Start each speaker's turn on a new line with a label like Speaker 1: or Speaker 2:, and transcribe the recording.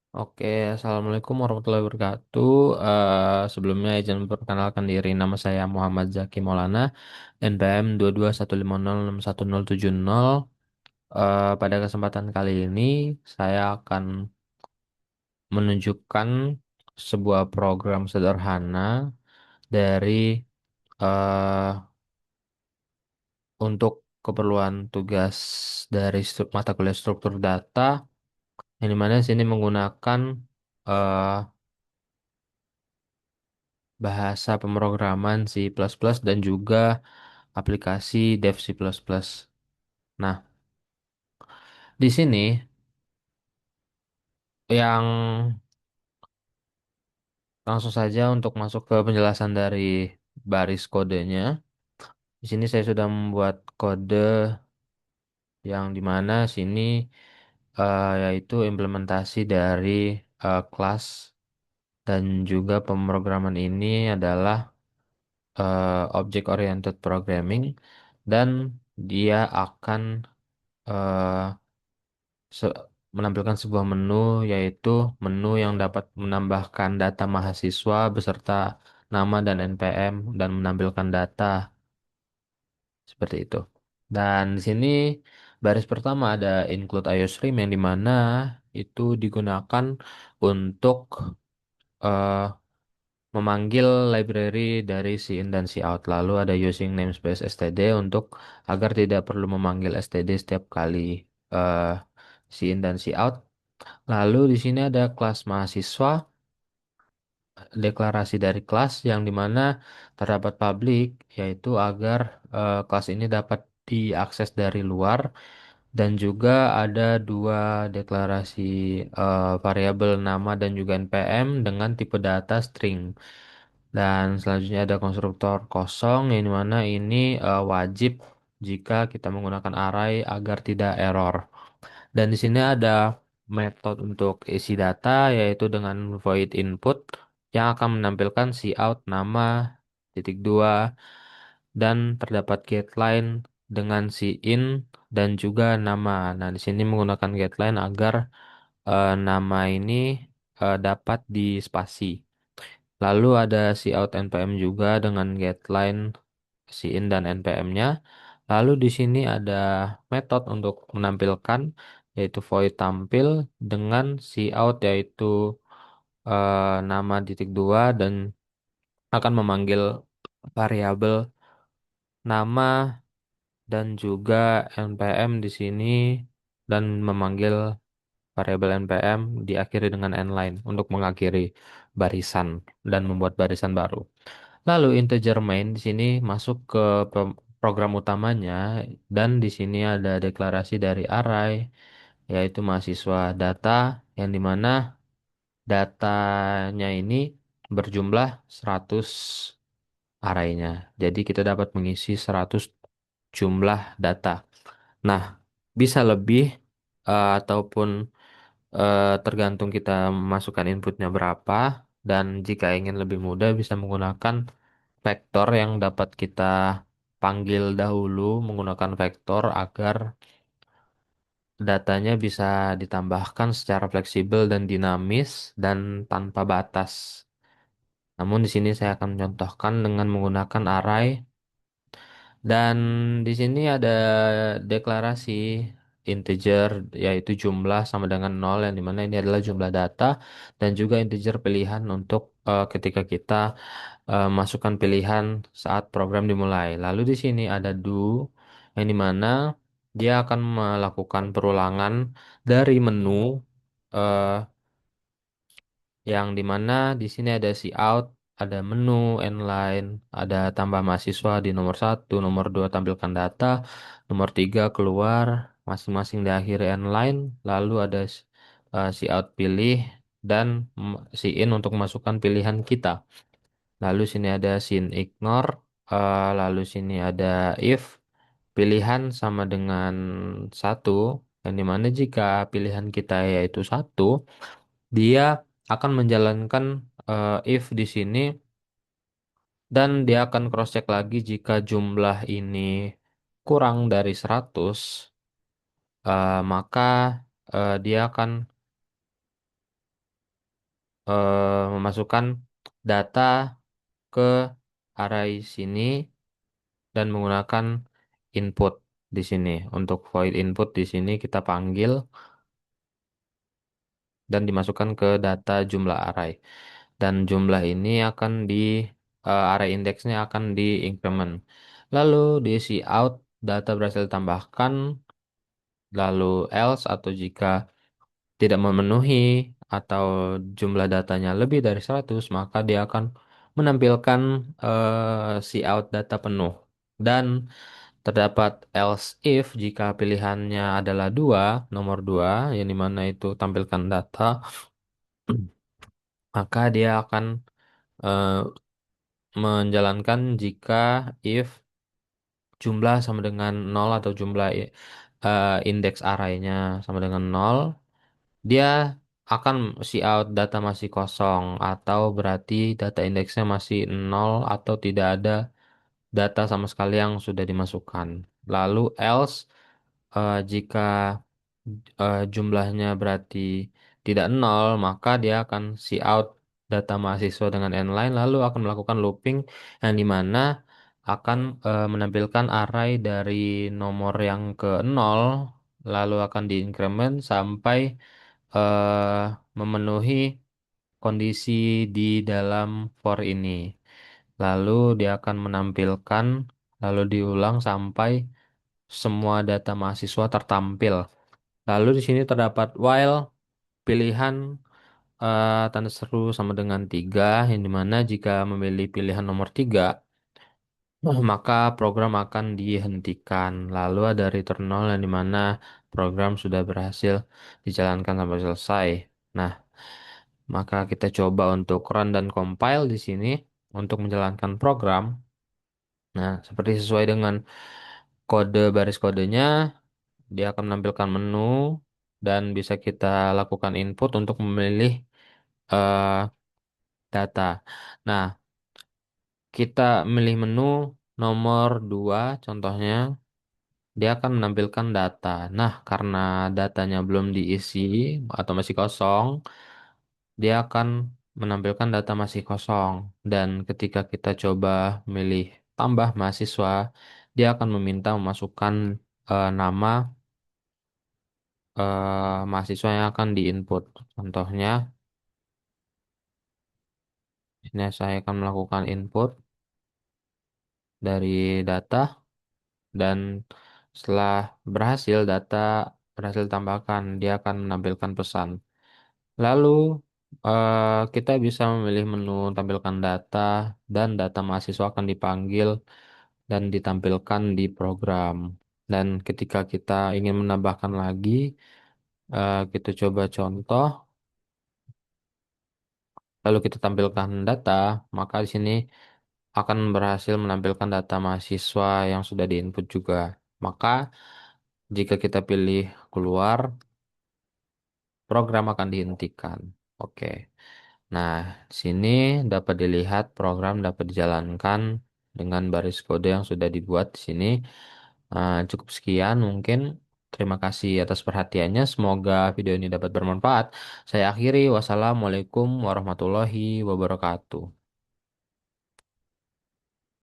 Speaker 1: Oke, Assalamualaikum warahmatullahi wabarakatuh. Sebelumnya izin memperkenalkan diri, nama saya Muhammad Zaki Maulana, NPM 221506170. Pada kesempatan kali ini, saya akan menunjukkan sebuah program sederhana dari eh, untuk keperluan tugas dari mata kuliah struktur data, yang dimana sini menggunakan eh, bahasa pemrograman C++ dan juga aplikasi Dev C++. Nah, di sini yang langsung saja untuk masuk ke penjelasan dari baris kodenya. Di sini saya sudah membuat kode yang dimana sini yaitu implementasi dari kelas dan juga pemrograman ini adalah object oriented programming dan dia akan eh, se- menampilkan sebuah menu, yaitu menu yang dapat menambahkan data mahasiswa beserta nama dan NPM dan menampilkan data seperti itu. Dan di sini baris pertama ada include IOStream yang dimana itu digunakan untuk eh, memanggil library dari cin dan cout. Lalu ada using namespace std untuk agar tidak perlu memanggil std setiap kali eh, cin dan cout. Lalu di sini ada kelas mahasiswa, deklarasi dari kelas yang dimana terdapat public, yaitu agar kelas ini dapat diakses dari luar, dan juga ada dua deklarasi variabel nama dan juga npm dengan tipe data string. Dan selanjutnya ada konstruktor kosong yang dimana ini wajib jika kita menggunakan array agar tidak error. Dan di sini ada metode untuk isi data yaitu dengan void input yang akan menampilkan cout nama titik dua dan terdapat getLine dengan in dan juga nama. Nah, di sini menggunakan getLine agar nama ini dapat dispasi. Lalu ada cout npm juga dengan getLine, in dan npm-nya. Lalu di sini ada metode untuk menampilkan yaitu void tampil dengan cout yaitu nama titik dua dan akan memanggil variabel nama dan juga npm di sini dan memanggil variabel npm diakhiri dengan nline untuk mengakhiri barisan dan membuat barisan baru. Lalu integer main di sini masuk ke program utamanya dan di sini ada deklarasi dari array yaitu mahasiswa data yang dimana datanya ini berjumlah 100 arraynya. Jadi kita dapat mengisi 100 jumlah data. Nah, bisa lebih ataupun tergantung kita memasukkan inputnya berapa, dan jika ingin lebih mudah bisa menggunakan vektor yang dapat kita panggil dahulu menggunakan vektor agar datanya bisa ditambahkan secara fleksibel dan dinamis dan tanpa batas. Namun di sini saya akan mencontohkan dengan menggunakan array. Dan di sini ada deklarasi integer yaitu jumlah sama dengan nol yang dimana ini adalah jumlah data dan juga integer pilihan untuk ketika kita masukkan pilihan saat program dimulai. Lalu di sini ada do yang dimana dia akan melakukan perulangan dari menu eh, yang dimana di sini ada out, ada menu, inline, ada tambah mahasiswa di nomor satu, nomor dua tampilkan data, nomor tiga keluar, masing-masing di akhir inline, lalu ada out pilih dan in untuk masukkan pilihan kita. Lalu sini ada ignore, lalu sini ada if pilihan sama dengan satu, yang dimana jika pilihan kita yaitu satu, dia akan menjalankan if di sini dan dia akan cross check lagi jika jumlah ini kurang dari 100, maka dia akan memasukkan data ke array sini dan menggunakan input di sini. Untuk void input di sini kita panggil dan dimasukkan ke data jumlah array. Dan jumlah ini akan array indeksnya akan di increment. Lalu di out data berhasil ditambahkan, lalu else atau jika tidak memenuhi atau jumlah datanya lebih dari 100, maka dia akan menampilkan out data penuh. Dan terdapat else if jika pilihannya adalah nomor 2, yang dimana itu tampilkan data, maka dia akan eh, menjalankan jika if jumlah sama dengan nol atau jumlah indeks arraynya sama dengan nol, dia akan out data masih kosong atau berarti data indeksnya masih nol atau tidak ada data sama sekali yang sudah dimasukkan. Lalu else jika jumlahnya berarti tidak nol, maka dia akan out data mahasiswa dengan n-line, lalu akan melakukan looping yang dimana akan menampilkan array dari nomor yang ke nol, lalu akan diincrement sampai eh, memenuhi kondisi di dalam for ini. Lalu dia akan menampilkan, lalu diulang sampai semua data mahasiswa tertampil. Lalu di sini terdapat while pilihan tanda seru sama dengan 3, yang dimana jika memilih pilihan nomor 3, maka program akan dihentikan. Lalu ada return nol yang dimana program sudah berhasil dijalankan sampai selesai. Nah, maka kita coba untuk run dan compile di sini untuk menjalankan program. Nah, seperti sesuai dengan kode baris kodenya, dia akan menampilkan menu dan bisa kita lakukan input untuk memilih eh, data. Nah, kita milih menu nomor 2, contohnya, dia akan menampilkan data. Nah, karena datanya belum diisi atau masih kosong, dia akan menampilkan data masih kosong. Dan ketika kita coba milih tambah mahasiswa, dia akan meminta memasukkan nama mahasiswa yang akan diinput. Contohnya, ini saya akan melakukan input dari data dan setelah berhasil data berhasil tambahkan, dia akan menampilkan pesan. Lalu kita bisa memilih menu tampilkan data dan data mahasiswa akan dipanggil dan ditampilkan di program. Dan ketika kita ingin menambahkan lagi, kita coba contoh, lalu kita tampilkan data, maka di sini akan berhasil menampilkan data mahasiswa yang sudah diinput juga. Maka jika kita pilih keluar, program akan dihentikan. Oke. Nah, di sini dapat dilihat program dapat dijalankan dengan baris kode yang sudah dibuat di sini. Cukup sekian mungkin. Terima kasih atas perhatiannya. Semoga video ini dapat bermanfaat. Saya akhiri. Wassalamualaikum warahmatullahi wabarakatuh.